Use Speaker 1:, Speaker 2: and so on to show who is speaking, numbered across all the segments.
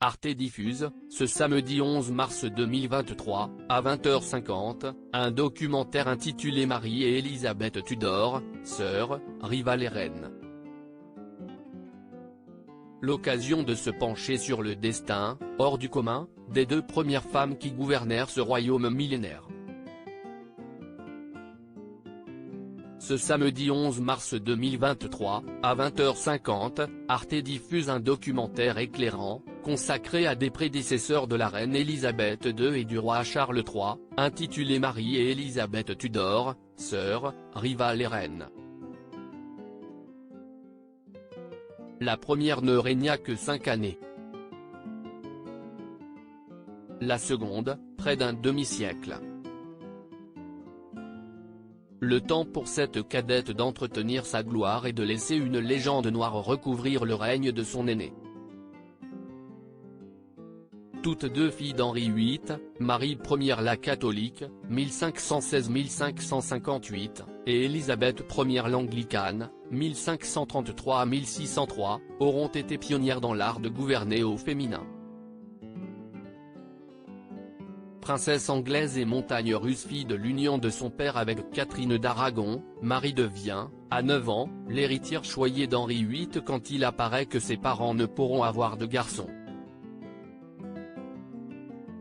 Speaker 1: Arte diffuse, ce samedi 11 mars 2023, à 20h50, un documentaire intitulé Marie et Élisabeth Tudor, sœurs, rivales et reines. L'occasion de se pencher sur le destin, hors du commun, des deux premières femmes qui gouvernèrent ce royaume millénaire. Ce samedi 11 mars 2023, à 20h50, Arte diffuse un documentaire éclairant, consacré à des prédécesseurs de la reine Élisabeth II et du roi Charles III, intitulé Marie et Élisabeth Tudor, sœurs, rivales et reines. La première ne régna que 5 années. La seconde, près d'un demi-siècle. Le temps pour cette cadette d'entretenir sa gloire et de laisser une légende noire recouvrir le règne de son aîné. Toutes deux filles d'Henri VIII, Marie Ier la catholique, 1516-1558, et Élisabeth Ier l'anglicane, 1533-1603, auront été pionnières dans l'art de gouverner au féminin. Princesse anglaise et montagne russe, fille de l'union de son père avec Catherine d'Aragon, Marie devient, à 9 ans, l'héritière choyée d'Henri VIII quand il apparaît que ses parents ne pourront avoir de garçon.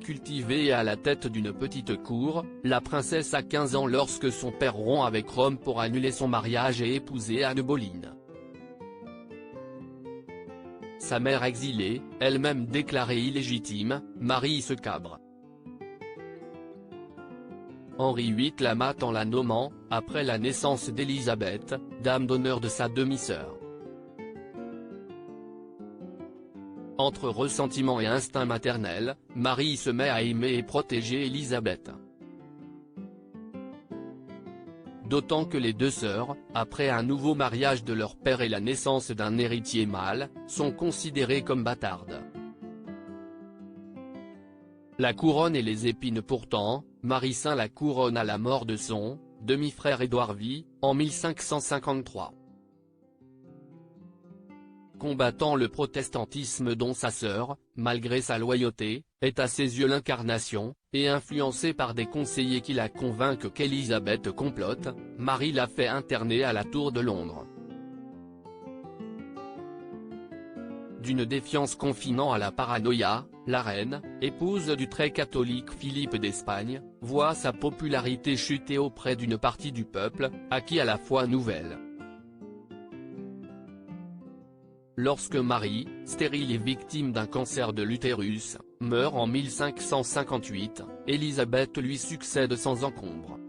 Speaker 1: Cultivée à la tête d'une petite cour, la princesse a 15 ans lorsque son père rompt avec Rome pour annuler son mariage et épouser Anne Boleyn. Sa mère exilée, elle-même déclarée illégitime, Marie se cabre. Henri VIII la mate en la nommant, après la naissance d'Élisabeth, dame d'honneur de sa demi-sœur. Entre ressentiment et instinct maternel, Marie se met à aimer et protéger Élisabeth. D'autant que les deux sœurs, après un nouveau mariage de leur père et la naissance d'un héritier mâle, sont considérées comme bâtardes. La couronne et les épines pourtant, Marie ceint la couronne à la mort de son demi-frère Édouard VI, en 1553. Combattant le protestantisme dont sa sœur, malgré sa loyauté, est à ses yeux l'incarnation, et influencée par des conseillers qui la convainquent qu'Élisabeth complote, Marie la fait interner à la Tour de Londres. D'une défiance confinant à la paranoïa, la reine, épouse du très catholique Philippe d'Espagne, voit sa popularité chuter auprès d'une partie du peuple, acquis à la foi nouvelle. Lorsque Marie, stérile et victime d'un cancer de l'utérus, meurt en 1558, Élisabeth lui succède sans encombre.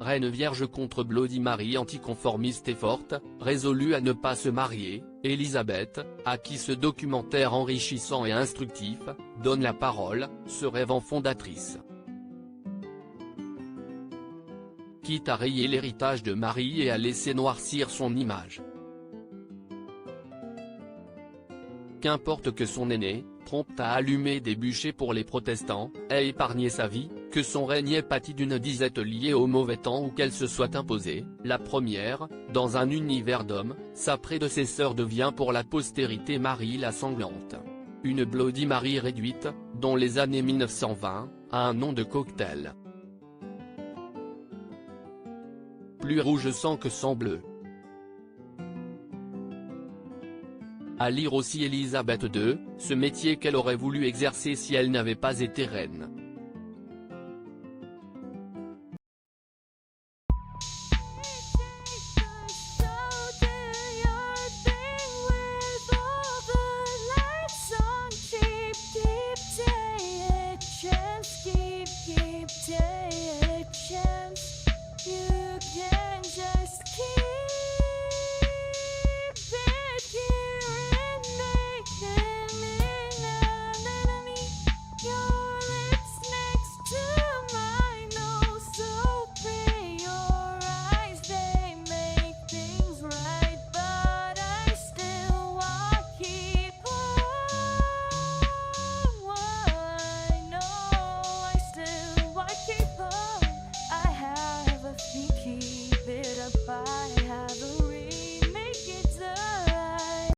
Speaker 1: Reine vierge contre Bloody Mary, anticonformiste et forte, résolue à ne pas se marier, Élisabeth, à qui ce documentaire enrichissant et instructif, donne la parole, se rêvant fondatrice. Quitte à rayer l'héritage de Marie et à laisser noircir son image. Qu'importe que son aîné, prompte à allumer des bûchers pour les protestants, ait épargné sa vie, que son règne ait pâti d'une disette liée au mauvais temps ou qu'elle se soit imposée, la première, dans un univers d'hommes, sa prédécesseur devient pour la postérité Marie la sanglante. Une Bloody Mary réduite, dont les années 1920, a un nom de cocktail. Plus rouge sang que sang bleu. À lire aussi Élisabeth II, ce métier qu'elle aurait voulu exercer si elle n'avait pas été reine.